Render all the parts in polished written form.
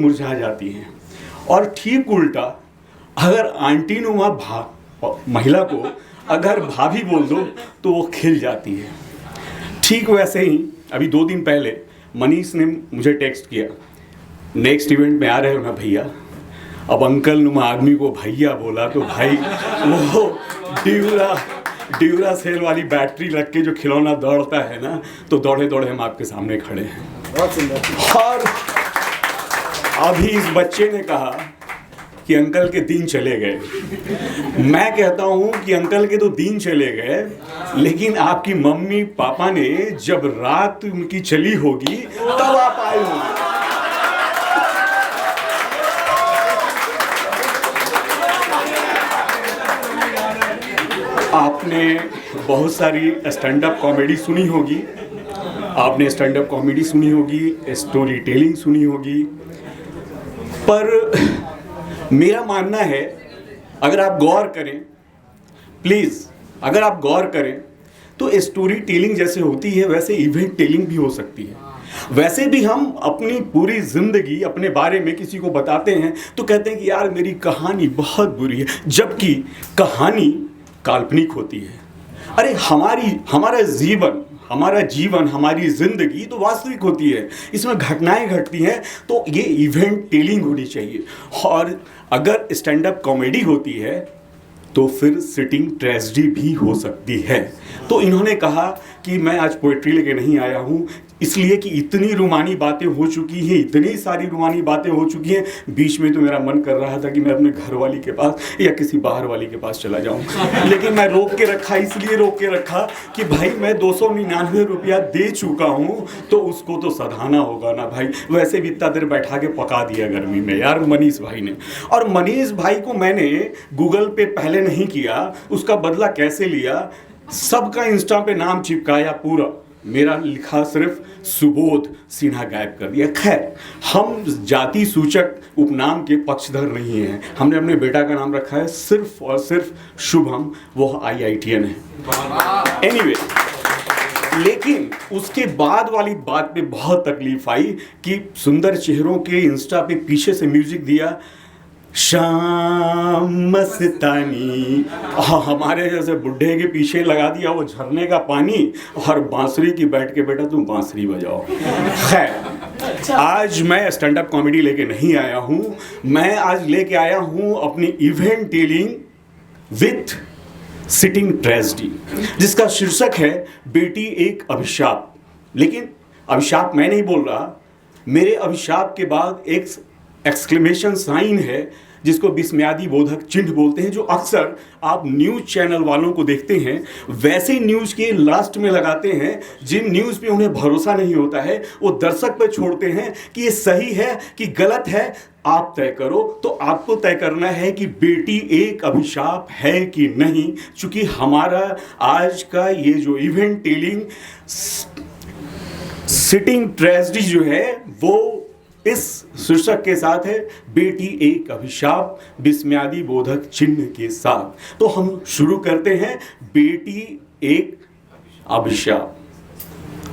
मुरझा जाती हैं। और ठीक उल्टा, अगर आंटी नुमा महिला को अगर भाभी बोल दो तो वो खिल जाती है। ठीक वैसे ही अभी 2 दिन पहले मनीष ने मुझे टेक्स्ट किया, नेक्स्ट इवेंट में आ रहे हो ना भैया। अब अंकल नुमा आदमी को भैया बोला तो भाई वो ड्यूरा सेल वाली बैटरी लग के जो खिलौना दौड़ता है ना, तो दौड़े दौड़े हम आपके सामने खड़े हैं। बहुत सुंदर। और अभी इस बच्चे ने कहा कि अंकल के दिन चले गए। मैं कहता हूं कि अंकल के तो दिन चले गए, लेकिन आपकी मम्मी पापा ने जब रात उनकी चली होगी तब आप आए होंगे। आपने बहुत सारी स्टैंड अप कॉमेडी सुनी होगी, आपने स्टैंड अप कॉमेडी सुनी होगी, स्टोरी टेलिंग सुनी होगी, पर मेरा मानना है अगर आप गौर करें, प्लीज़ अगर आप गौर करें तो स्टोरी टेलिंग जैसे होती है वैसे इवेंट टेलिंग भी हो सकती है। वैसे भी हम अपनी पूरी ज़िंदगी अपने बारे में किसी को बताते हैं तो कहते हैं कि यार मेरी कहानी बहुत बुरी है, जबकि कहानी काल्पनिक होती है। अरे हमारा जीवन हमारी ज़िंदगी तो वास्तविक होती है, इसमें घटनाएं घटती हैं, तो ये इवेंट टेलिंग होनी चाहिए। और अगर स्टैंड अप कॉमेडी होती है तो फिर सिटिंग ट्रेजेडी भी हो सकती है। तो इन्होंने कहा कि मैं आज पोएट्री लेके नहीं आया हूँ, इसलिए कि इतनी रूमानी बातें हो चुकी हैं, इतनी सारी रूमानी बातें हो चुकी हैं। बीच में तो मेरा मन कर रहा था कि मैं अपने घर वाली के पास या किसी बाहर वाली के पास चला जाऊं, लेकिन मैं रोक के रखा, इसलिए रोक के रखा कि भाई मैं 299 रुपया दे चुका हूं तो उसको तो सधाना होगा ना भाई। वैसे भी इतना देर बैठा के पका दिया गर्मी में यार मनीष भाई ने। और मनीष भाई को मैंने गूगल पे पहले नहीं किया, उसका बदला कैसे लिया, सबका इंस्टा पे नाम चिपकाया, पूरा मेरा लिखा सिर्फ सुबोध सिन्हा गायब कर दिया। खैर, हम जाति सूचक उपनाम के पक्षधर नहीं हैं, हमने अपने बेटा का नाम रखा है सिर्फ और सिर्फ शुभम, वो IITN है। एनीवे, लेकिन उसके बाद वाली बात पे बहुत तकलीफ आई कि सुंदर चेहरों के इंस्टा पे पीछे से म्यूजिक दिया, शाम मस्तानी, हमारे जैसे बुढ़े के पीछे लगा दिया वो झरने का पानी और बांसुरी की बैठ के बेटा तुम बांसुरी बजाओ। खैर, आज मैं स्टैंड अप कॉमेडी लेके नहीं आया हूँ, मैं आज लेके आया हूँ अपनी event telling with sitting tragedy, जिसका शीर्षक है बेटी एक अभिशाप। लेकिन अभिशाप मैं नहीं बोल रहा, मेरे अभिशाप के बाद एक एक्सक्लेमेशन साइन है जिसको विस्मयादि बोधक चिन्ह बोलते हैं, जो अक्सर आप न्यूज़ चैनल वालों को देखते हैं वैसे न्यूज़ के लास्ट में लगाते हैं। जिन न्यूज़ पे उन्हें भरोसा नहीं होता है वो दर्शक पे छोड़ते हैं कि ये सही है कि गलत है, आप तय करो। तो आपको तय करना है कि बेटी एक अभिशाप है कि नहीं। चूंकि हमारा आज का ये जो इवेंट टेलिंग सिटिंग ट्रेजेडी जो है वो इस शीर्षक के साथ है, बेटी एक अभिशाप, विस्मयादि बोधक चिन्ह के साथ। तो हम शुरू करते हैं, बेटी एक अभिशाप।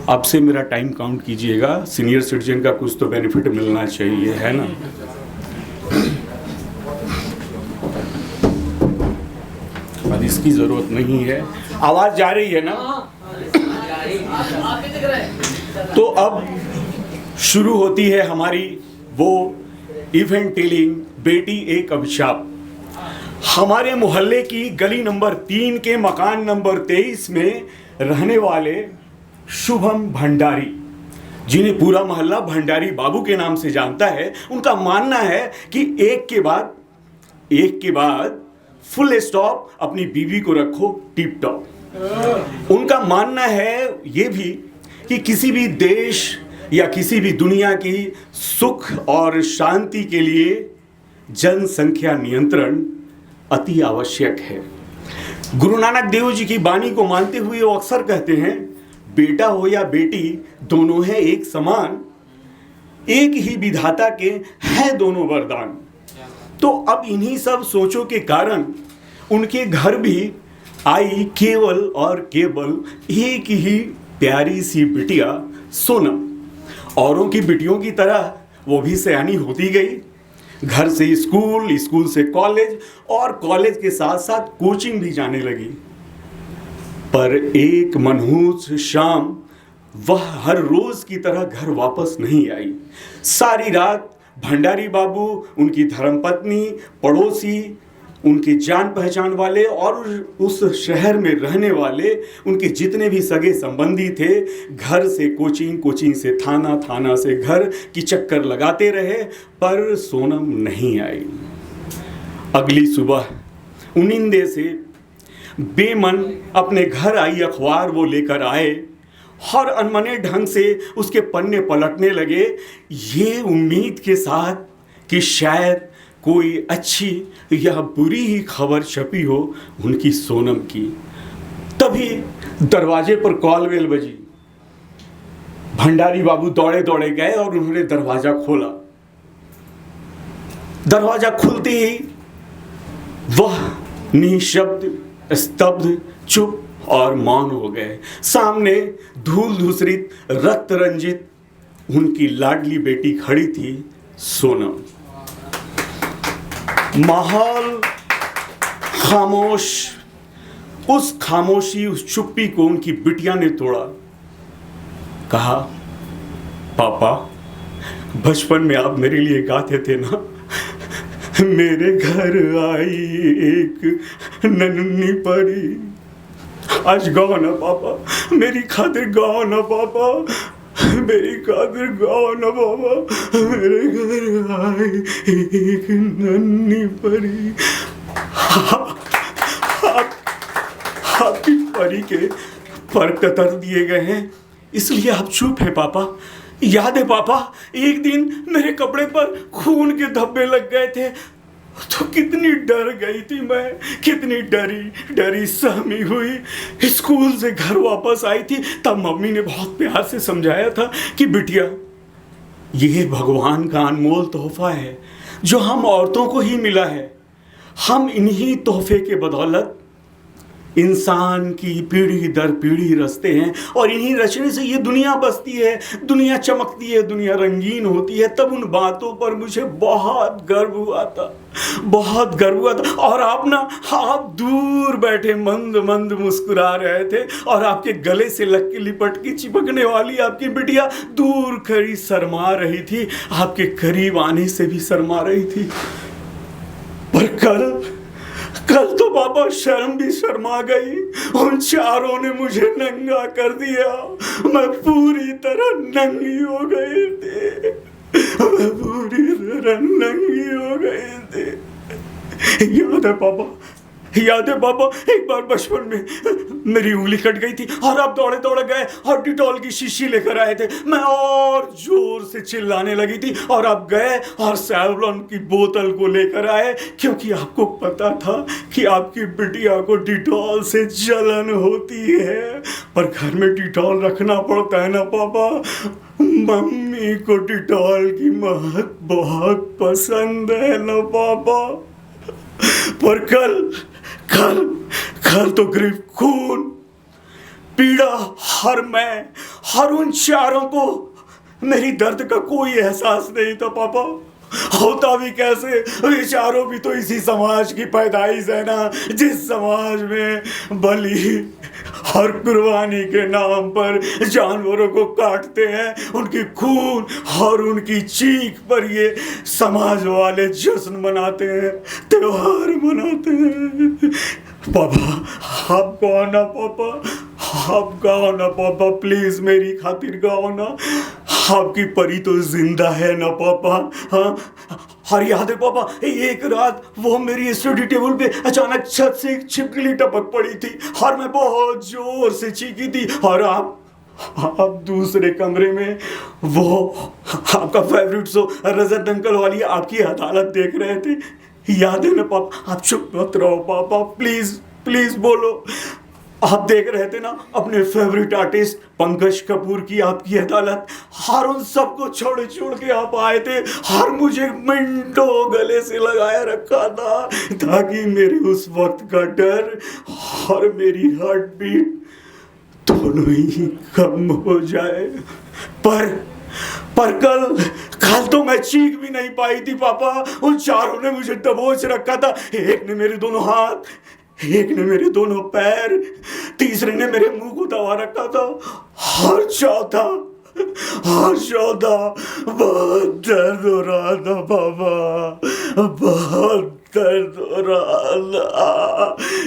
अब से मेरा टाइम काउंट कीजिएगा, सीनियर सिटीजन का कुछ तो बेनिफिट मिलना चाहिए, है ना। अब इसकी जरूरत नहीं है, आवाज जा रही है ना। तो अब शुरू होती है हमारी वो इवेंट टेलिंग बेटी एक अभिशाप। हमारे मोहल्ले की गली नंबर 3 के मकान नंबर 23 में रहने वाले शुभम भंडारी, जिन्हें पूरा मोहल्ला भंडारी बाबू के नाम से जानता है, उनका मानना है कि एक के बाद फुल स्टॉप अपनी बीवी को रखो टिप टॉप। उनका मानना है ये भी कि किसी भी देश या किसी भी दुनिया की सुख और शांति के लिए जनसंख्या नियंत्रण अति आवश्यक है। गुरु नानक देव जी की वाणी को मानते हुए वो अक्सर कहते हैं, बेटा हो या बेटी दोनों है एक समान, एक ही विधाता के हैं दोनों वरदान। तो अब इन्हीं सब सोचों के कारण उनके घर भी आई केवल और केवल एक ही प्यारी सी बिटिया सोनम। औरों की बिटियों की तरह वो भी सयानी होती गई। घर से स्कूल, स्कूल से कॉलेज और कॉलेज के साथ साथ कोचिंग भी जाने लगी। पर एक मनहूस शाम वह हर रोज की तरह घर वापस नहीं आई। सारी रात भंडारी बाबू, उनकी धर्मपत्नी, पड़ोसी, उनके जान पहचान वाले और उस शहर में रहने वाले उनके जितने भी सगे संबंधी थे, घर से कोचिंग, कोचिंग से थाना, थाना से घर की चक्कर लगाते रहे, पर सोनम नहीं आई। अगली सुबह उनिंदे से बेमन अपने घर आई अखबार वो लेकर आए और अनमने ढंग से उसके पन्ने पलटने लगे, ये उम्मीद के साथ कि शायद कोई अच्छी या बुरी ही खबर छपी हो उनकी सोनम की। तभी दरवाजे पर कॉल बेल बजी। भंडारी बाबू दौड़े दौड़े गए और उन्होंने दरवाजा खोला। दरवाजा खुलते ही वह निशब्द, स्तब्ध, चुप और मौन हो गए। सामने धूल धूसरित, रक्त रंजित उनकी लाडली बेटी खड़ी थी, सोनम। माहौल खामोश। उस खामोशी, उस चुप्पी को उनकी बिटिया ने तोड़ा। कहा, पापा, बचपन में आप मेरे लिए गाते थे ना, मेरे घर आई एक नन्ही परी। आज गाओ ना पापा, मेरी खातिर गाओ ना पापा, मेरी खातिर गाओ ना पापा, मेरे घर आई एक नन्ही परी। आपकी परी के पर कतर दिए गए हैं, इसलिए आप चुप है पापा। याद है पापा, एक दिन मेरे कपड़े पर खून के धब्बे लग गए थे, तो कितनी डर गई थी मैं, कितनी डरी सहमी हुई स्कूल से घर वापस आई थी। तब मम्मी ने बहुत प्यार से समझाया था कि बिटिया, ये भगवान का अनमोल तोहफा है जो हम औरतों को ही मिला है। हम इन्हीं तोहफे के बदौलत इंसान की पीढ़ी दर पीढ़ी रचते हैं और इन्हीं रचने से ये दुनिया बसती है, दुनिया चमकती है, दुनिया रंगीन होती है। तब उन बातों पर मुझे बहुत गर्व हुआ था, बहुत गर्व हुआ था। और आप दूर बैठे मंद मंद मुस्कुरा रहे थे और आपके गले से लग के लिपट के चिपकने वाली आपकी बिटिया दूर खड़ी शर्मा रही थी, आपके करीब आने से भी शर्मा रही थी। पर कल तो पापा शर्म भी शर्मा गई। उन चारों ने मुझे नंगा कर दिया। मैं पूरी तरह नंगी हो गई थी, मैं पूरी तरह नंगी हो गई थी। याद है पापा, एक बार बचपन में मेरी उंगली कट गई थी और आप दौड़े दौड़े गए और डिटॉल की शीशी लेकर आए थे। मैं और जोर से चिल्लाने लगी थी और आप गए और सैवलॉन की बोतल को लेकर आए, क्योंकि आपको पता था कि आपकी बिटिया को डिटॉल से जलन होती है। पर घर में डिटॉल रखना पड़ता है ना पापा, मम्मी को डिटॉल की महक बहुत पसंद है ना पापा। पर कल तो सिर्फ खून, पीड़ा, हर उन चारों को मेरी दर्द का कोई एहसास नहीं था पापा। होता भी कैसे, ये चारों भी तो इसी समाज की पैदाइश है ना, जिस समाज में बलि और कुर्बानी के नाम पर जानवरों को काटते हैं, उनकी खून और उनकी चीख पर ये समाज वाले जश्न मनाते हैं, त्योहार मनाते हैं। पापा, आप गाओ ना पापा, आप गाओ ना पापा, प्लीज मेरी खातिर गाओ ना। आपकी परी तो जिंदा है ना पापा। हाँ, और याद है पापा, एक रात वो मेरी स्टडी टेबल पे अचानक छत से एक छिपकली टपक पड़ी थी और मैं बहुत जोर से चीखी थी और आप दूसरे कमरे में वो आपका फेवरेट शो रजत अंकल वाली आपकी अदालत देख रहे थे। याद है ना पापा? आप चुप मत रहो पापा, प्लीज बोलो। आप देख रहे थे ना अपने फेवरेट आर्टिस्ट पंकज कपूर की आपकी अदालत, और उन सबको छोड़ के आप आए थे और मुझे मिनटों गले से लगाया रखा था ताकि मेरे उस वक्त का डर और मेरी हार्ट बीट दोनों ही कम हो जाए। पर कल तो मैं चीख भी नहीं पाई थी पापा, उन चारों ने मुझे दबोच रखा था। एक ने मेरे दोनों हाथ, एक ने मेरे दोनों पैर, तीसरे ने मेरे मुंह को दबा रखा था, और चौथा बहुत दर्द हो रहा था पापा, बहुत दर्द हो रहा था।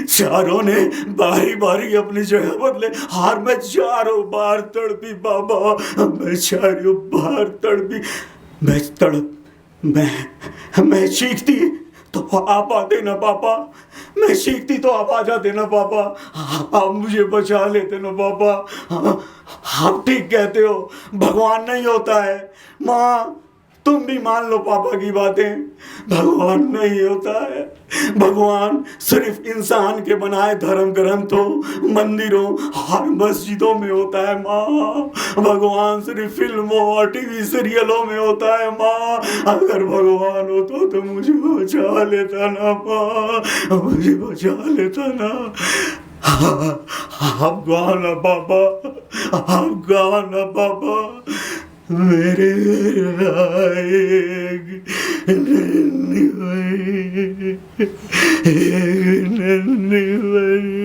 चारों ने बारी बारी अपनी जगह बदले, और मैं चारों बार तड़पी पापा, मैं चारों बार तड़पी। मैं चीखती तो आप आते ना पापा, मैं चीखती तो आप आ जाते ना पापा, आप मुझे बचा लेते ना पापा। आप ठीक कहते हो, भगवान नहीं होता है। माँ तुम भी मान लो पापा की बातें, भगवान नहीं होता है। भगवान सिर्फ इंसान के बनाए धर्म ग्रंथों, मंदिरों और मस्जिदों में होता है माँ। भगवान सिर्फ फिल्मों और टीवी सीरियलों में होता है माँ। अगर भगवान होता तो मुझे बचा लेता ना माँ, मुझे बचा लेता ना। आप गाना पापा, आप गाना पापा, मेरे नन्ही भाई, नन्ही भाई।